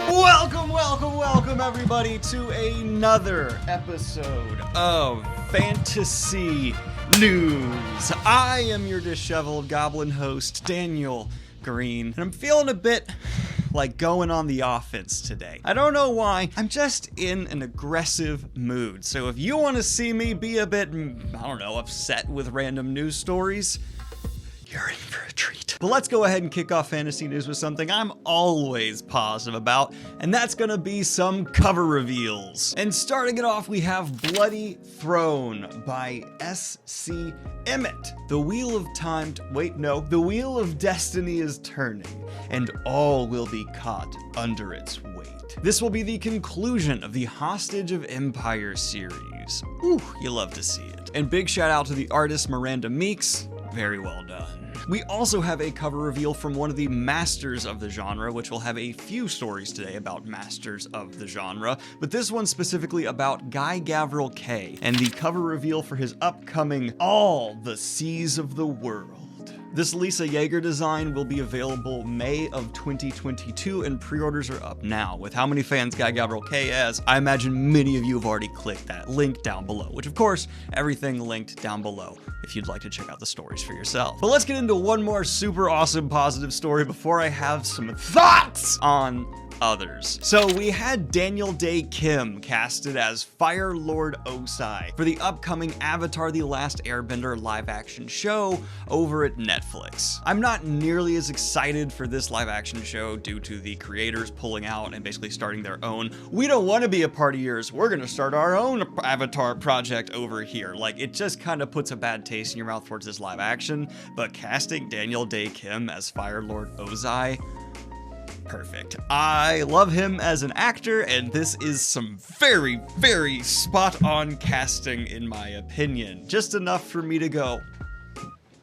Welcome everybody to another episode of Fantasy News. I am your disheveled goblin host, Daniel Greene, and I'm feeling a bit like going on the offense today. I don't know why, I'm just in an aggressive mood. So if you want to see me be a bit, upset with random news stories, you're in for a treat. But let's go ahead and kick off fantasy news with something I'm always positive about, and that's gonna be some cover reveals. And starting it off, we have Bloody Throne by S.C. Emmett. The wheel of time, the wheel of destiny is turning, and all will be caught under its weight. This will be the conclusion of the Hostage of Empire series. Ooh, you love to see it. And big shout out to the artist Miranda Meeks. Very well done. We also have a cover reveal from one of the masters of the genre, which will have a few stories today about masters of the genre, but this one specifically about Gavriel Kay and the cover reveal for his upcoming All the Seas of the World. This Lisa Yeager design will be available May of 2022, and pre-orders are up now. With how many fans Gavriel Kay has, I imagine many of you have already clicked that link down below, which of course, everything linked down below if you'd like to check out the stories for yourself. But let's get into one more super awesome positive story before I have some thoughts on others. So we had Daniel Day Kim casted as Fire Lord Osai for the upcoming Avatar: The Last Airbender live action show over at Netflix. I'm not nearly as excited for this live action show due to the creators pulling out and basically starting their own, we don't want to be a part of yours, we're gonna start our own Avatar project over here. Like, it just kind of puts a bad taste in your mouth towards this live action, but casting Daniel Day Kim as Fire Lord Osai, perfect. I love him as an actor, and this is some very, very spot-on casting in my opinion. Just enough for me to go,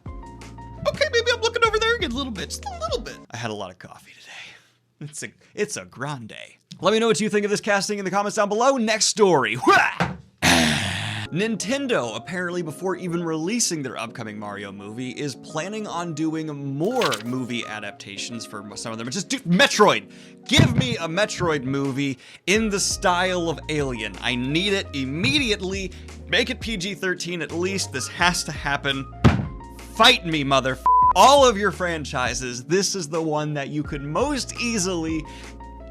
okay, maybe I'm looking over there again a little bit, just a little bit. I had a lot of coffee today. It's a grande. Let me know what you think of this casting in the comments down below. Next story. Nintendo, apparently before even releasing their upcoming Mario movie, is planning on doing more movie adaptations for some of them. Just do Metroid. Give me a Metroid movie in the style of Alien. I need it immediately. Make it PG-13 at least. This has to happen. Fight me, all of your franchises. This is the one that you could most easily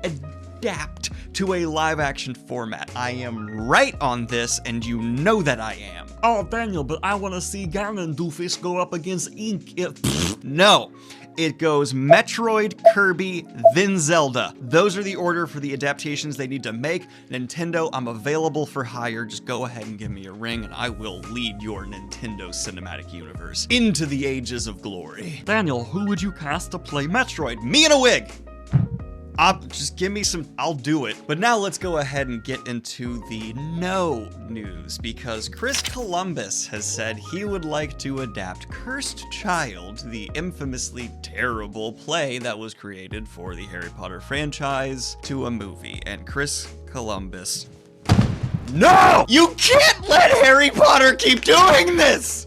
adapt to a live action format. I am right on this, and you know that I am. Oh, Daniel, but I want to see Ganondorf go up against Ink. No. It goes Metroid, Kirby, then Zelda. Those are the order for the adaptations they need to make. Nintendo, I'm available for hire. Just go ahead and give me a ring, and I will lead your Nintendo cinematic universe into the ages of glory. Daniel, who would you cast to play Metroid? Me in a wig! Just give me some, I'll do it. But now let's go ahead and get into the no news, because Chris Columbus has said he would like to adapt Cursed Child, the infamously terrible play that was created for the Harry Potter franchise, to a movie. And Chris Columbus, no! You can't let Harry Potter keep doing this!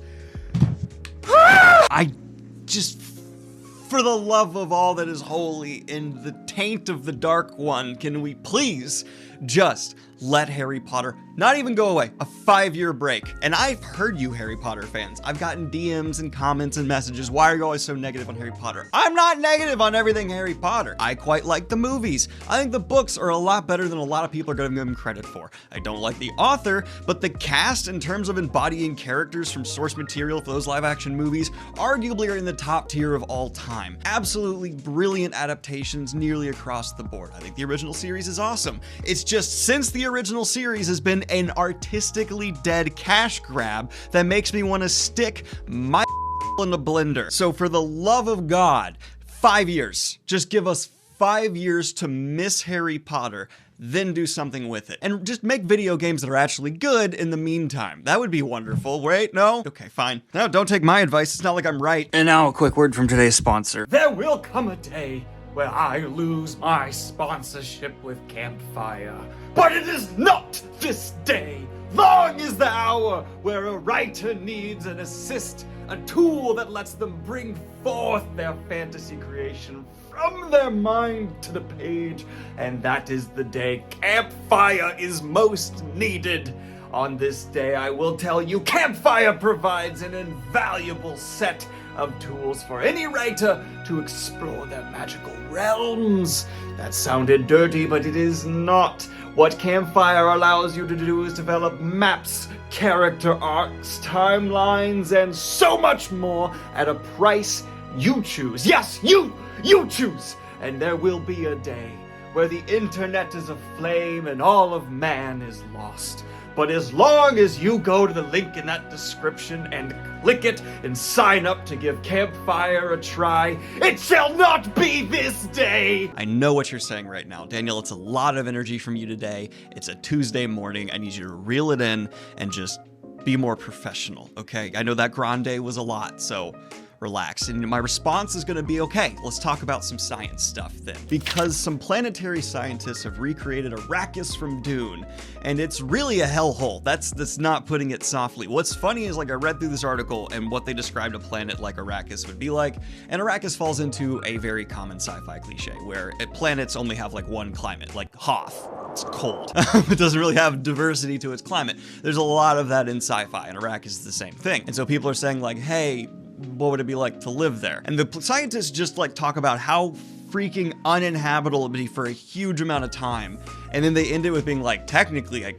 For the love of all that is holy, in the taint of the Dark One, can we please just let Harry Potter not even go away? A 5-year break. And I've heard you Harry Potter fans. I've gotten DMs and comments and messages. Why are you always so negative on Harry Potter? I'm not negative on everything Harry Potter. I quite like the movies. I think the books are a lot better than a lot of people are giving them credit for. I don't like the author, but the cast in terms of embodying characters from source material for those live action movies arguably are in the top tier of all time. Absolutely brilliant adaptations nearly across the board. I think the original series is awesome. It's just since the original series has been an artistically dead cash grab that makes me want to stick my in a blender. So for the love of God, 5 years. Just give us 5 years to miss Harry Potter, then do something with it. And just make video games that are actually good in the meantime. That would be wonderful, right? No? Okay, fine. No, don't take my advice. It's not like I'm right. And now a quick word from today's sponsor. There will come a day where I lose my sponsorship with Campfire. But it is not this day. Long is the hour where a writer needs an assist a tool that lets them bring forth their fantasy creation from their mind to the page, and that is the day Campfire is most needed. On this day, I will tell you, Campfire provides an invaluable set of tools for any writer to explore their magical realms. That sounded dirty, but it is not. What Campfire allows you to do is develop maps, character arcs, timelines, and so much more at a price you choose. Yes, you choose! And there will be a day where the internet is aflame and all of man is lost. But as long as you go to the link in that description and click it and sign up to give Campfire a try, it shall not be this day! I know what you're saying right now. Daniel, it's a lot of energy from you today. It's a Tuesday morning. I need you to reel it in and just be more professional, okay? I know that grande was a lot, so relax. And my response is going to be, okay, let's talk about some science stuff then. Because some planetary scientists have recreated Arrakis from Dune, and it's really a hellhole. That's not putting it softly. What's funny is, like, I read through this article and what they described a planet like Arrakis would be like, and Arrakis falls into a very common sci-fi cliche where planets only have like one climate, like Hoth. It's cold. It doesn't really have diversity to its climate. There's a lot of that in sci-fi, and Arrakis is the same thing. And so people are saying like, hey, what would it be like to live there? And the scientists just like talk about how freaking uninhabitable it would be for a huge amount of time. And then they end it with being like, technically, I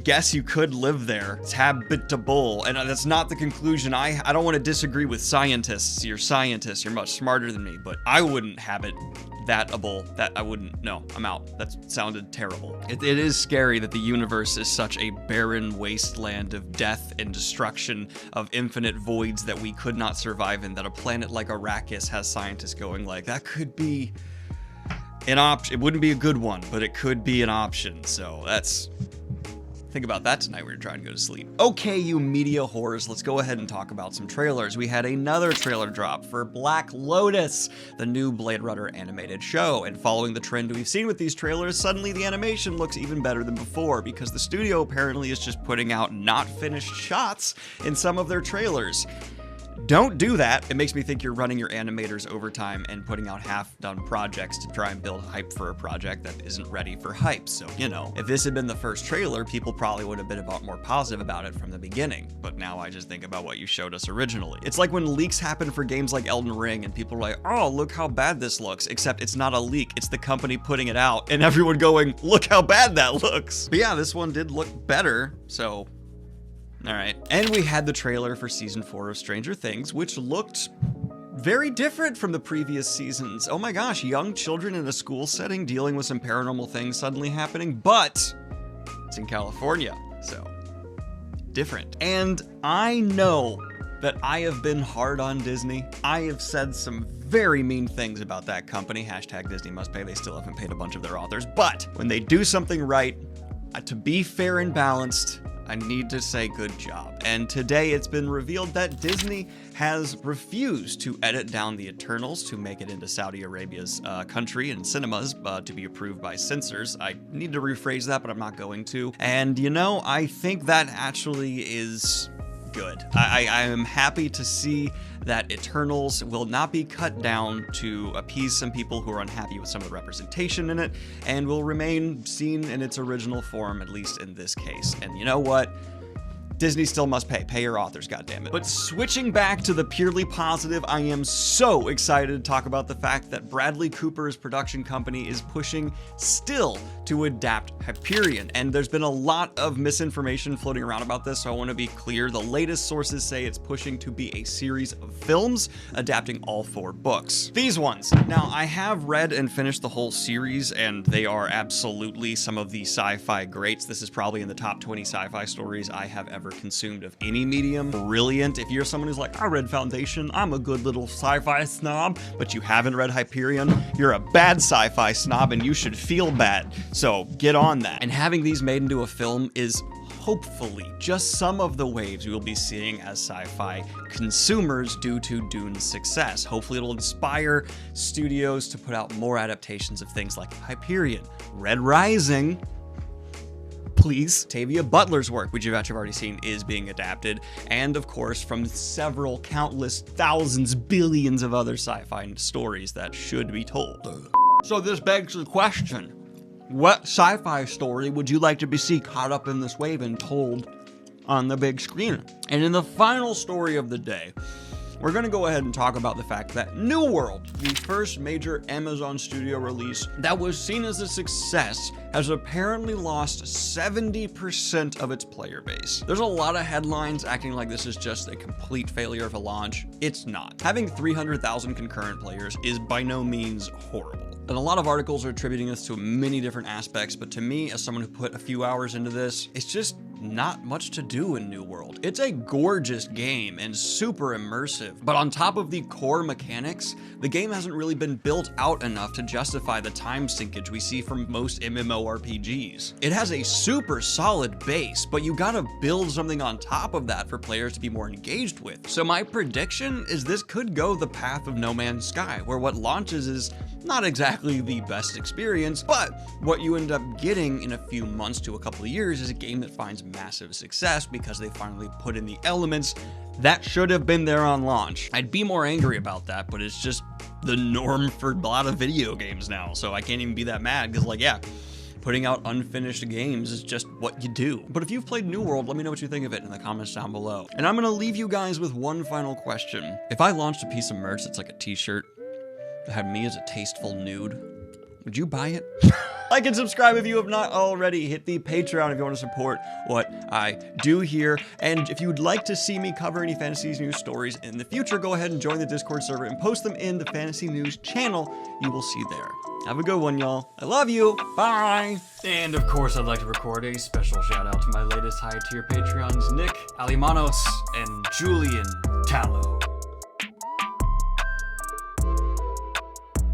guess you could live there. It's habitable. And that's not the conclusion. I don't want to disagree with scientists. You're scientists. You're much smarter than me. But I wouldn't habit that I wouldn't. No, I'm out. That sounded terrible. It is scary that the universe is such a barren wasteland of death and destruction, of infinite voids that we could not survive in, that a planet like Arrakis has scientists going like, that could be an option. It wouldn't be a good one, but it could be an option. So think about that tonight when you're trying to go to sleep. Okay, you media whores, let's go ahead and talk about some trailers. We had another trailer drop for Black Lotus, the new Blade Runner animated show. And following the trend we've seen with these trailers, suddenly the animation looks even better than before because the studio apparently is just putting out not finished shots in some of their trailers. Don't do that. It makes me think you're running your animators overtime and putting out half-done projects to try and build hype for a project that isn't ready for hype. So, you know, if this had been the first trailer, people probably would have been more positive about it from the beginning. But now I just think about what you showed us originally. It's like when leaks happen for games like Elden Ring and people are like, oh, look how bad this looks. Except it's not a leak. It's the company putting it out and everyone going, look how bad that looks. But yeah, this one did look better. So all right. And we had the trailer for season 4 of Stranger Things, which looked very different from the previous seasons. Oh my gosh, young children in a school setting dealing with some paranormal things suddenly happening, but it's in California, so different. And I know that I have been hard on Disney. I have said some very mean things about that company. Hashtag Disney must pay. They still haven't paid a bunch of their authors. But when they do something right, to be fair and balanced, I need to say good job. And today it's been revealed that Disney has refused to edit down the Eternals to make it into Saudi Arabia's country and cinemas to be approved by censors. I need to rephrase that, but I'm not going to. And you know, I think that actually is good. I am happy to see that Eternals will not be cut down to appease some people who are unhappy with some of the representation in it, and will remain seen in its original form, at least in this case. And you know what? Disney still must pay. Pay your authors, goddammit. But switching back to the purely positive, I am so excited to talk about the fact that Bradley Cooper's production company is pushing still to adapt Hyperion. And there's been a lot of misinformation floating around about this, so I want to be clear. The latest sources say it's pushing to be a series of films adapting all 4 books. These ones. Now, I have read and finished the whole series, and they are absolutely some of the sci-fi greats. This is probably in the top 20 sci-fi stories I have ever consumed of any medium. Brilliant. If you're someone who's like, I read Foundation, I'm a good little sci-fi snob, but you haven't read Hyperion, you're a bad sci-fi snob and you should feel bad. So get on that. And having these made into a film is hopefully just some of the waves we will be seeing as sci-fi consumers due to Dune's success. Hopefully it'll inspire studios to put out more adaptations of things like Hyperion, Red Rising, please. Tavia Butler's work, which you've actually already seen, is being adapted. And of course, from several, countless, thousands, billions of other sci-fi stories that should be told. So this begs the question, what sci-fi story would you like to see caught up in this wave and told on the big screen? And in the final story of the day, we're going to go ahead and talk about the fact that New World, the first major Amazon studio release that was seen as a success, has apparently lost 70% of its player base. There's a lot of headlines acting like this is just a complete failure of a launch. It's not. Having 300,000 concurrent players is by no means horrible. And a lot of articles are attributing this to many different aspects, but to me, as someone who put a few hours into this, it's just not much to do in New World. It's a gorgeous game and super immersive, but on top of the core mechanics, the game hasn't really been built out enough to justify the time sinkage we see from most MMORPGs. It has a super solid base, but you gotta build something on top of that for players to be more engaged with. So my prediction is this could go the path of No Man's Sky, where what launches is not exactly the best experience, but what you end up getting in a few months to a couple of years is a game that finds massive success because they finally put in the elements that should have been there on launch. I'd be more angry about that, but it's just the norm for a lot of video games now, so I can't even be that mad, because like, yeah, putting out unfinished games is just what you do. But if you've played New World, let me know what you think of it in the comments down below. And I'm gonna leave you guys with one final question. If I launched a piece of merch that's like a t-shirt that had me as a tasteful nude, would you buy it? Like and subscribe if you have not already. Hit the Patreon if you want to support what I do here. And if you would like to see me cover any fantasy news stories in the future, go ahead and join the Discord server and post them in the Fantasy News channel. You will see there. Have a good one, y'all. I love you. Bye. And of course, I'd like to record a special shout out to my latest high tier Patreons, Nick Alimanos and Julian Tallow.